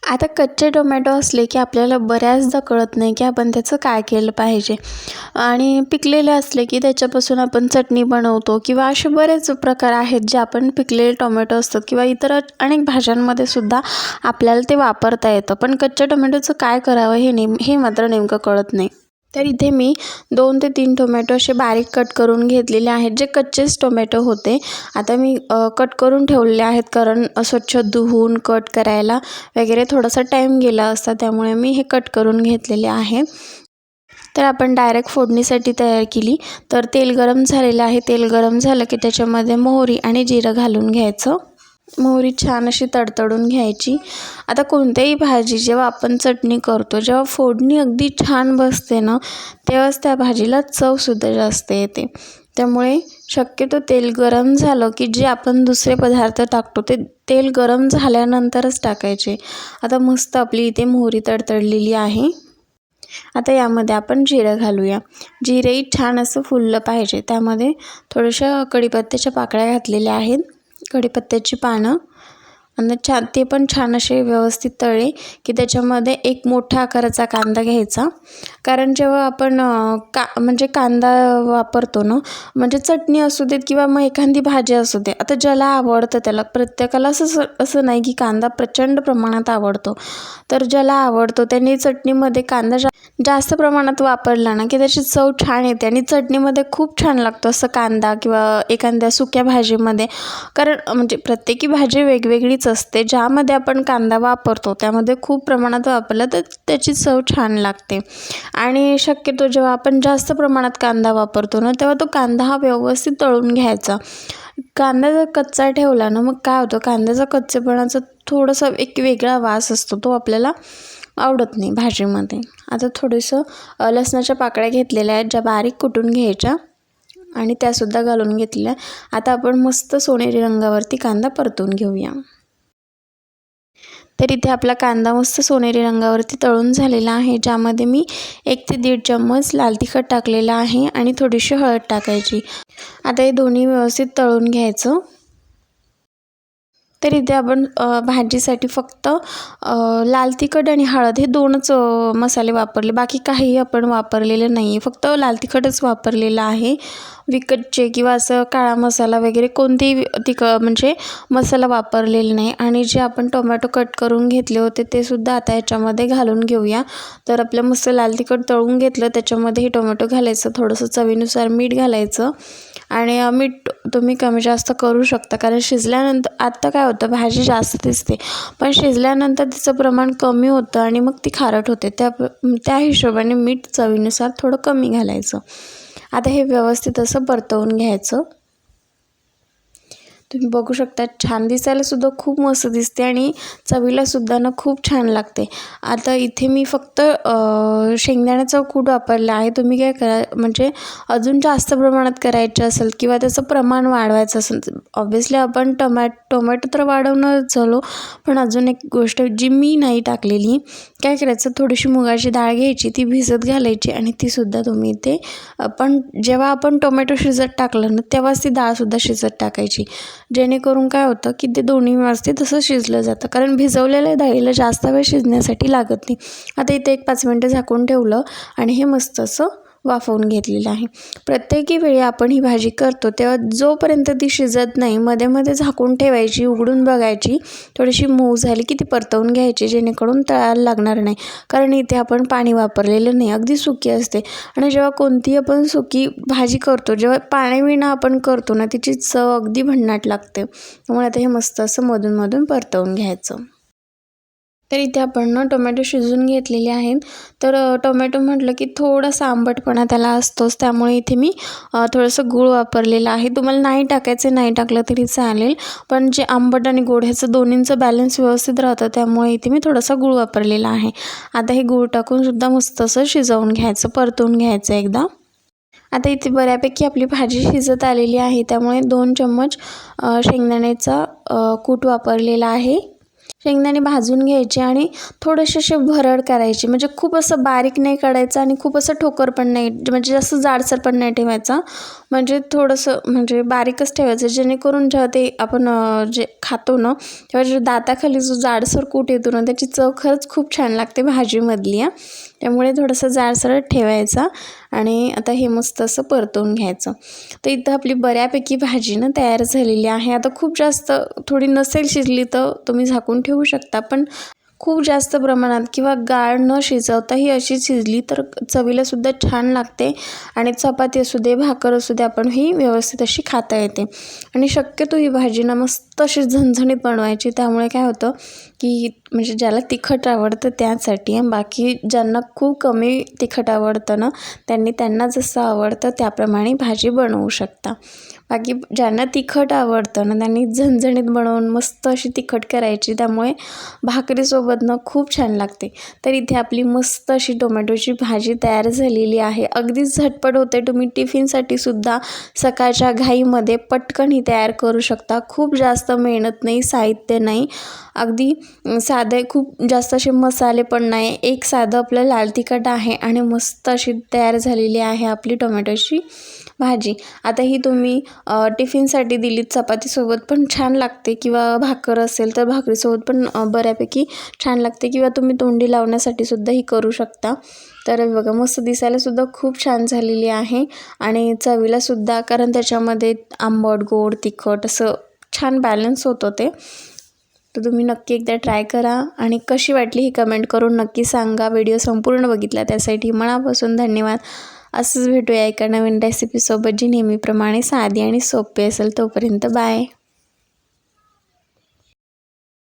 आता कच्चे टोमॅटो असले की आपल्याला बऱ्याचदा कळत नाही की आपण त्याचं काय केलं पाहिजे. आणि पिकलेले असले की त्याच्यापासून आपण चटणी बनवतो किंवा असे बरेच प्रकार आहेत जे आपण पिकलेले टोमॅटो असतात किंवा इतर अनेक भाज्यांमध्ये सुद्धा आपल्याला ते वापरता येतं. पण कच्च्या टोमॅटोचं काय करावं हे मात्र नेमकं कळत नाही. तर इथे मी 2 ते 3 टोमॅटो असे बारीक कट करून घेतलेले आहेत, जे कच्चेच टोमॅटो होते. आता मी कट करून ठेवलेले आहेत, कारण स्वच्छ धुवून कट करायला वगैरे थोडासा टाईम गेला असता, त्यामुळे मी हे कट करून घेतलेले आहे. तर आपण डायरेक्ट फोडणीसाठी तयार केली. तर तेल गरम झालेलं आहे. तेल गरम झालं की त्याच्यामध्ये मोहरी आणि जिरं घालून घ्यायचं. मोहरी छान अशी तडतडून घ्यायची. आता कोणत्याही भाजी जेव्हा आपण चटणी करतो, जेव्हा फोडणी अगदी छान बसते ना, तेव्हाच त्या भाजीला चवसुद्धा जास्त येते. त्यामुळे शक्यतो तेल गरम झालं की जे आपण दुसरे पदार्थ टाकतो ते तेल गरम झाल्यानंतरच टाकायचे. आता मस्त आपली इथे मोहरी तडतडलेली आहे. आता यामध्ये आपण जिरं घालूया. जिरेही छान असं फुललं पाहिजे. त्यामध्ये थोड्याशा कढीपत्त्याच्या पाकळ्या घातलेल्या आहेत. कढीपत्त्याची पानं आणि ते पण छान असे व्यवस्थित तळले की त्याच्यामध्ये एक मोठ्या आकाराचा कांदा घ्यायचा. कारण जेव्हा आपण म्हणजे कांदा वापरतो ना, म्हणजे चटणी असू देत किंवा मग एखादी भाजी असू दे, आता ज्याला आवडतं त्याला, प्रत्येकाला असं नाही की कांदा प्रचंड प्रमाणात आवडतो. तर ज्याला आवडतो त्यांनी चटणीमध्ये कांदा जास्त प्रमाणात वापरला ना की त्याची चव छान येते आणि चटणीमध्ये खूप छान लागतं असं कांदा किंवा एखाद्या सुक्या भाजीमध्ये. कारण म्हणजे प्रत्येकी भाजी वेगवेगळीच असते. ज्यामध्ये आपण कांदा वापरतो त्यामध्ये खूप प्रमाणात वापरला तर त्याची चव छान लागते. आणि शक्यतो जेव्हा आपण जास्त प्रमाणात कांदा वापरतो ना, तेव्हा तो कांदा हा व्यवस्थित तळून घ्यायचा. कांदा जर कच्चा ठेवला ना, मग काय होतं, कांद्याचा कच्चेपणाचा थोडासा एक वेगळा वास असतो, तो आपल्याला आवडत नाही भाजीमध्ये. आता थोडंसं लसणाच्या पाकळ्या घेतलेल्या आहेत, ज्या बारीक कुटून घ्यायच्या आणि त्यासुद्धा घालून घेतलेल्या. आता आपण मस्त सोनेरी रंगावरती कांदा परतून घेऊया. तर इथे आपला कांदा मस्त सोनेरी रंगावरती तळून झालेला आहे, ज्यामध्ये मी 1 ते 1.5 चम्मच लाल तिखट टाकलेला आहे आणि थोडीशी हळद टाकायची. आता हे दोन्ही व्यवस्थित तळून घ्यायचं. तर इथे आपण भाजीसाठी फक्त लाल तिखट आणि हळद हे 2च मसाले वापरले. बाकी काहीही आपण वापरलेलं नाही आहे. फक्त लाल तिखटच वापरलेलं आहे. विकतचे किंवा असं काळा मसाला वगैरे कोणतेही म्हणजे मसाला वापरलेला नाही. आणि जे आपण टोमॅटो कट करून घेतले होते ते सुद्धा आता याच्यामध्ये घालून घेऊया. तर आपलं मस्त लाल तिखट तळून घेतलं, त्याच्यामध्ये हे टोमॅटो घालायचं, थोडंसं चवीनुसार मीठ घालायचं. आणि मीठ तुम्ही कमी जास्त करू शकता, कारण शिजल्यानंतर आत्ता काय होतं, भाजी जास्त दिसते पण शिजल्यानंतर तिचं प्रमाण कमी होतं आणि मग ती खारट होते. त्या हिशोबाने मीठ चवीनुसार थोडं कमी घालायचं. आता हे व्यवस्थित असं परतवून घ्यायचं. तुम्ही बघू शकता, छान दिसायला सुद्धा खूप मस्त दिसते आणि चवीला सुद्धा ना खूप छान लागते. आता इथे मी फक्त शेंगदाण्याचा कूट वापरला आहे. तुम्ही काय करा, म्हणजे अजून जास्त प्रमाणात करायचं असेल किंवा त्याचं प्रमाण वाढवायचं असेल, ऑब्व्हियसली आपण टोमॅटो तर वाढवणंच झालो, पण अजून एक गोष्ट जी मी नाही टाकलेली, काय करायचं, थोडीशी मुगाची डाळ घ्यायची, ती भिजत घालायची आणि तीसुद्धा तुम्ही इथे पण जेव्हा आपण टोमॅटो शिजत टाकलं ना, तेव्हाच ती डाळसुद्धा शिजत टाकायची. जेणेकरून काय होतं की ते दोन्ही व्यवस्थित तसं शिजलं जातं, कारण भिजवलेल्या डाळीला जास्त वेळ शिजण्यासाठी लागत नाही. आता इथे 1-5 मिनटं झाकून ठेवलं आणि हे मस्त असं वाफवून घेतलेलं आहे. प्रत्येकी वेळी आपण ही भाजी करतो तेव्हा जोपर्यंत ती शिजत नाही, मध्ये मध्ये झाकून ठेवायची, उघडून बघायची, थोडीशी मऊ झाली की ती परतवून घ्यायची, जेणेकरून तळायला लागणार नाही. कारण इथे आपण पाणी वापरलेलं नाही, अगदी सुकी असते. आणि जेव्हा कोणतीही आपण सुकी भाजी करतो, जेव्हा पाण्याविना आपण करतो ना, तिची चव अगदी भन्नाट लागते. त्यामुळे आता हे मस्त असं मधून मधून परतवून घ्यायचं. तर इथे आपण ना टोमॅटो शिजवून घेतलेले आहेत. तर टोमॅटो म्हटलं की थोडासा आंबटपणा त्याला असतोच, त्यामुळे इथे मी थोडंसं गूळ वापरलेलं आहे. तुम्हाला नाही टाकायचं, नाही टाकलं तरी चालेल, पण जे आंबट आणि गोड ह्याचं दोन्हींचं बॅलन्स व्यवस्थित राहतं, त्यामुळे इथे मी थोडासा गूळ वापरलेला आहे. आता हे गूळ टाकून सुद्धा मस्त असं शिजवून घ्यायचं, परतवून घ्यायचं एकदा. आता इथे बऱ्यापैकी आपली भाजी शिजत आलेली आहे, त्यामुळे 2 चम्मच शेंगदाण्याचा कूट वापरलेला आहे. शेंगदाणे भाजून घ्यायचे आणि थोडेसे असे भरड करायचे, म्हणजे खूप असं बारीक नाही काढायचं आणि खूप असं ठोकर पण नाही, म्हणजे जास्त जाडसर पण नाही ठेवायचा, म्हणजे थोडंसं म्हणजे बारीकच ठेवायचं, जेणेकरून जेव्हा ते आपण जे खातो ना तेव्हा जे दाताखाली जो जाडसर कूट येतो ना त्याची चव खरंच खूप छान लागते भाजीमधली. त्यामुळे थोडंसं जाडसर ठेवायचा आणि आता हे मस्त असं परतवून घ्यायचं. तर इथं आपली बऱ्यापैकी भाजी ना तयार झालेली आहे. आता खूप जास्त थोडी नसेल शिजली तर तुम्ही झाकून ठेवू शकता, पण खूप जास्त प्रमाणात किंवा गाळ न शिजवता ही अशी शिजली तर चवीलासुद्धा छान लागते आणि चपाती असू दे, भाकर असू दे, आपण ही व्यवस्थित अशी खाता येते. आणि शक्यतो ही भाजी ना मस्त अशी झणझणीत बनवायची, त्यामुळे काय होतं की म्हणजे ज्याला तिखट आवडतं त्यासाठी, बाकी ज्यांना खूप कमी तिखट आवडतं ना त्यांना जसं आवडतं त्याप्रमाणे भाजी बनवू शकता. बाकी ज्यांना तिखट आवडतं ना त्यांनी झणझणीत बनवून मस्त अशी तिखट करायची, त्यामुळे भाकरीसोबत ना खूप छान लागते. तर इथे आपली मस्त अशी टोमॅटोची भाजी तयार झालेली आहे. अगदीच झटपट होते, तुम्ही टिफिनसाठी सुद्धा सकाळच्या घाईमध्ये पटकन ही तयार करू शकता. खूप जास्त मेहनत नाही, साहित्य नाही, अगदी साधे, खूप जास्त असे मसाले पण नाही, एक साधं आपलं लाल तिखट आहे आणि मस्त अशी तयार झालेली आहे आपली टोमॅटोची भाजी. आता ही तुम्ही टिफिनसाठी दिलीत चपातीसोबत पण छान लागते, किंवा भाकर असेल तर भाकरीसोबत पण बऱ्यापैकी छान लागते, किंवा तुम्ही तोंडी लावण्यासाठी सुद्धा ही करू शकता. तर बघा मस्त दिसायलासुद्धा खूप छान झालेली आहे आणि चवीलासुद्धा, कारण त्याच्यामध्ये आंबट, गोड, तिखट असं छान बॅलन्स होतं ते. तर तुम्ही नक्की एकदा ट्राय करा आणि कशी वाटली ही कमेंट करून नक्की सांगा. व्हिडिओ संपूर्ण बघितला त्यासाठी मनापासून धन्यवाद. असंच भेटूया एका नवीन रेसिपीसोबत जी नेहमीप्रमाणे साधी आणि सोपी असेल. तोपर्यंत बाय.